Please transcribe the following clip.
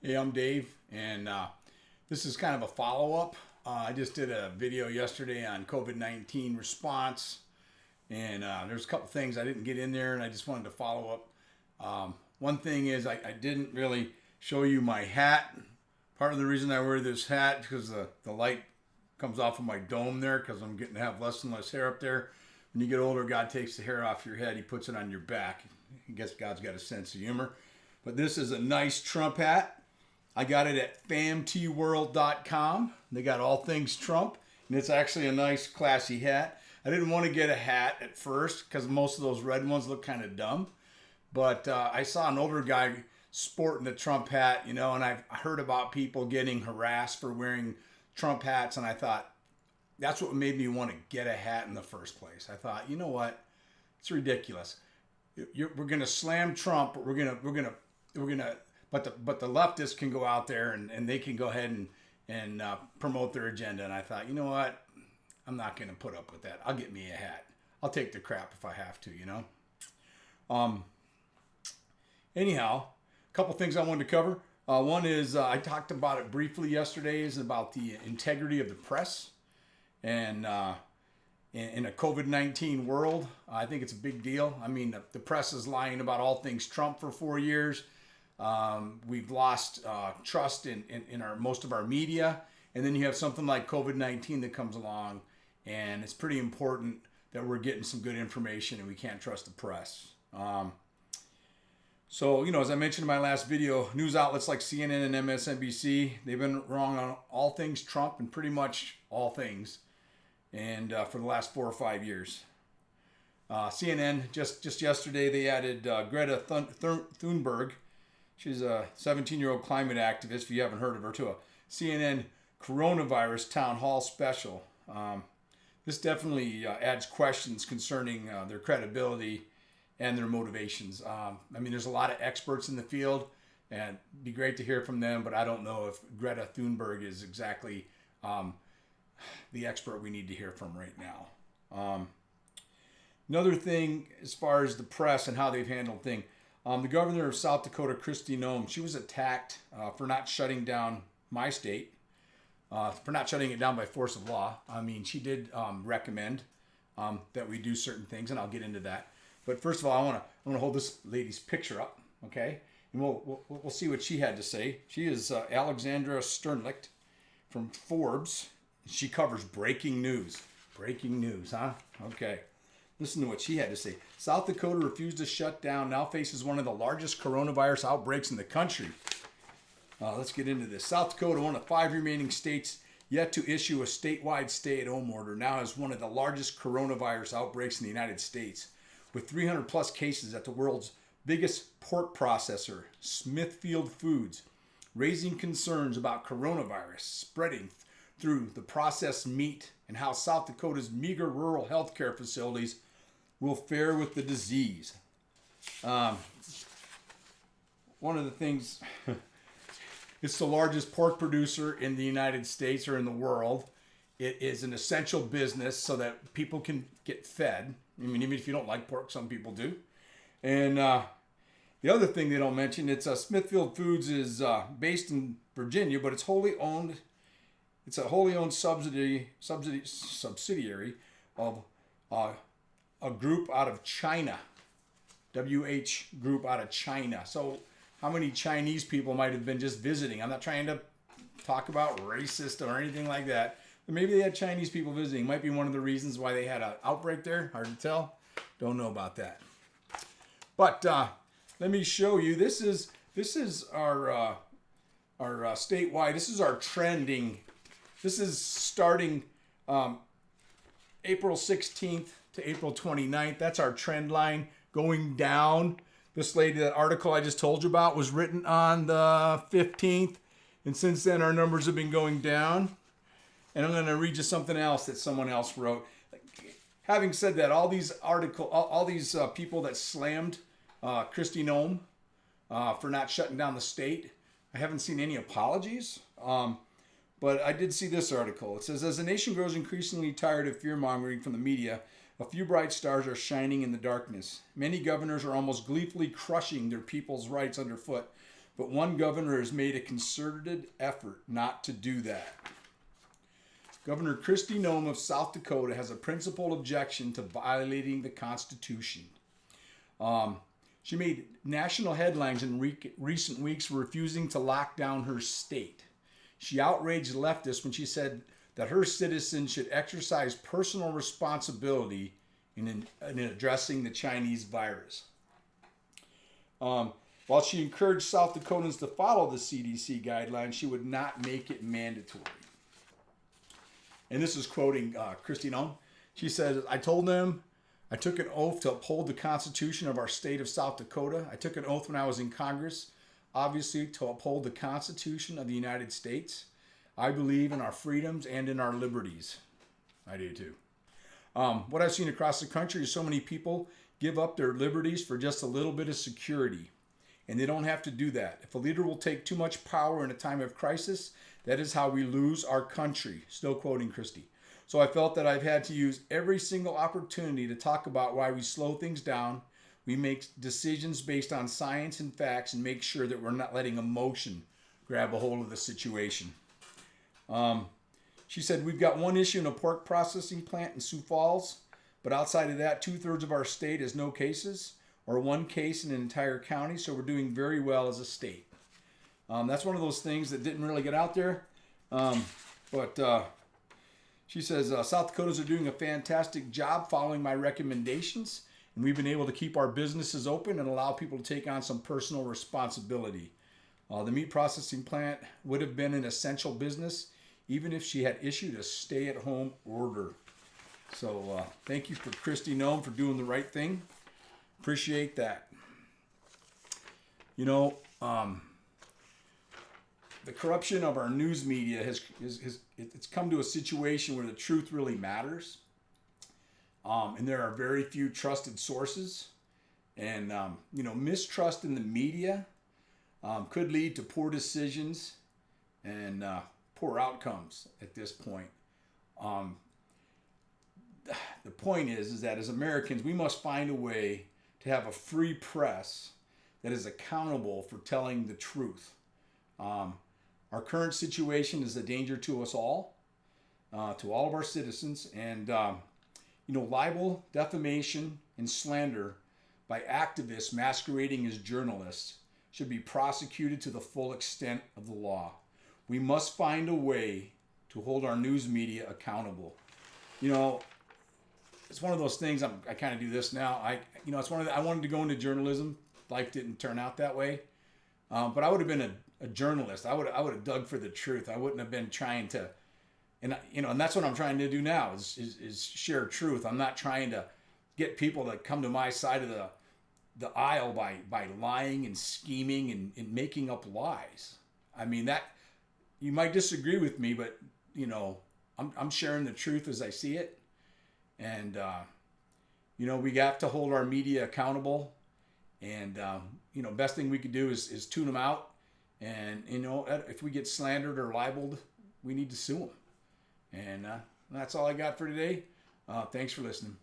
Hey, I'm Dave, and this is kind of a follow-up. I just did a video yesterday on COVID-19 response, and there's a couple things I didn't get in there, and I just wanted to follow up. One thing is I didn't really show you my hat. Part of the reason I wear this hat is because the light comes off of my dome there because I'm getting to have less and less hair up there. When you get older, God takes the hair off your head. He puts it on your back. I guess God's got a sense of humor. But this is a nice Trump hat. I got it at famtworld.com. They got all things Trump, and it's actually a nice, classy hat. I didn't want to get a hat at first because most of those red ones look kind of dumb. But I saw an older guy sporting the Trump hat, and I've heard about people getting harassed for wearing Trump hats, and I thought, that's what made me want to get a hat in the first place. I thought, you know what? It's ridiculous. We're going to slam Trump, but we're gonna. But the leftists can go out there and they can go ahead and promote their agenda. And I thought, you know what? I'm not going to put up with that. I'll get me a hat. I'll take the crap if I have to, Anyhow, a couple things I wanted to cover. One is I talked about it briefly yesterday, is about the integrity of the press. And in a COVID-19 world, I think it's a big deal. I mean, the press is lying about all things Trump for 4 years. We've lost trust in most of our media. And then you have something like COVID-19 that comes along, and it's pretty important that we're getting some good information, and we can't trust the press. So, as I mentioned in my last video, news outlets like CNN and MSNBC, they've been wrong on all things Trump and pretty much all things, and for the last 4 or 5 years. CNN, just yesterday, they added Greta Thunberg. She's a 17-year-old climate activist, if you haven't heard of her, to a CNN coronavirus town hall special. This definitely adds questions concerning their credibility and their motivations. There's a lot of experts in the field, and it'd be great to hear from them, but I don't know if Greta Thunberg is exactly the expert we need to hear from right now. Another thing, as far as the press and how they've handled things, the governor of South Dakota, Needham, she was attacked for not shutting down my state, for not shutting it down by force of law. She did recommend that we do certain things, and I'll get into that. But first of all, I want to hold this lady's picture up, okay? And we'll see what she had to say. She is Alexandra Sternlicht from Forbes. She covers breaking news. Breaking news, huh? Okay. Listen to what she had to say. South Dakota refused to shut down, now faces one of the largest coronavirus outbreaks in the country. Let's get into this. South Dakota, one of 5 remaining states yet to issue a statewide stay-at-home order, now has one of the largest coronavirus outbreaks in the United States, with 300 plus cases at the world's biggest pork processor, Smithfield Foods, raising concerns about coronavirus spreading through the processed meat and how South Dakota's meager rural healthcare facilities will fare with the disease. One of the things, it's the largest pork producer in the United States or in the world. It is an essential business so that people can get fed. Even if you don't like pork, some people do. And the other thing they don't mention, it's Smithfield Foods is based in Virginia, but it's wholly owned. It's a wholly owned subsidiary of a group out of China, WH Group out of China. So how many Chinese people might have been just visiting? I'm not trying to talk about racist or anything like that, but maybe they had Chinese people visiting. Might be one of the reasons why they had an outbreak there. Hard to tell. Don't know about that. But let me show you. This is our statewide. This is our trending. This is starting April 16th to April 29th. That's our trend line going down. This lady, that article I just told you about, was written on the 15th. And since then, our numbers have been going down. And I'm going to read you something else that someone else wrote. Having said that, all these people that slammed Kristi Noem for not shutting down the state, I haven't seen any apologies. But I did see this article. It says, as the nation grows increasingly tired of fear-mongering from the media, a few bright stars are shining in the darkness. Many governors are almost gleefully crushing their people's rights underfoot. but one governor has made a concerted effort not to do that. Governor Kristi Noem of South Dakota has a principled objection to violating the Constitution. She made national headlines in recent weeks for refusing to lock down her state. She outraged leftists when she said that her citizens should exercise personal responsibility in addressing the Chinese virus. While she encouraged South Dakotans to follow the CDC guidelines, she would not make it mandatory. And this is quoting Kristi Noem. She says, I told them I took an oath to uphold the Constitution of our state of South Dakota. I took an oath when I was in Congress, obviously, to uphold the Constitution of the United States. I believe in our freedoms and in our liberties. I do too. What I've seen across the country is so many people give up their liberties for just a little bit of security. And they don't have to do that. If a leader will take too much power in a time of crisis, that is how we lose our country. Still quoting Kristi. So I felt that I've had to use every single opportunity to talk about why we slow things down, we make decisions based on science and facts, and make sure that we're not letting emotion grab a hold of the situation. She said, we've got one issue in a pork processing plant in Sioux Falls, but outside of that, 2/3 of our state has no cases, or one case in an entire county, so we're doing very well as a state. That's one of those things that didn't really get out there, but she says, South Dakotans are doing a fantastic job following my recommendations, and we've been able to keep our businesses open and allow people to take on some personal responsibility. The meat processing plant would have been an essential business, even if she had issued a stay-at-home order. So thank you for Kristi Noem for doing the right thing. Appreciate that. You know, the corruption of our news media it's come to a situation where the truth really matters. And there are very few trusted sources. And, mistrust in the media could lead to poor decisions and poor outcomes at this point. The point is that as Americans, we must find a way to have a free press that is accountable for telling the truth. Our current situation is a danger to us all, to all of our citizens. And, libel, defamation, and slander by activists masquerading as journalists should be prosecuted to the full extent of the law. We must find a way to hold our news media accountable. It's one of those things. I kind of do this now. I wanted to go into journalism. Life didn't turn out that way. But I would have been a journalist. I would have dug for the truth. I wouldn't have been trying to, and that's what I'm trying to do now is share truth. I'm not trying to get people to come to my side of the aisle by lying and scheming and making up lies. I mean, that you might disagree with me, but I'm sharing the truth as I see it. And, we have to hold our media accountable. And, best thing we could do is tune them out. And, if we get slandered or libeled, we need to sue them. And that's all I got for today. Thanks for listening.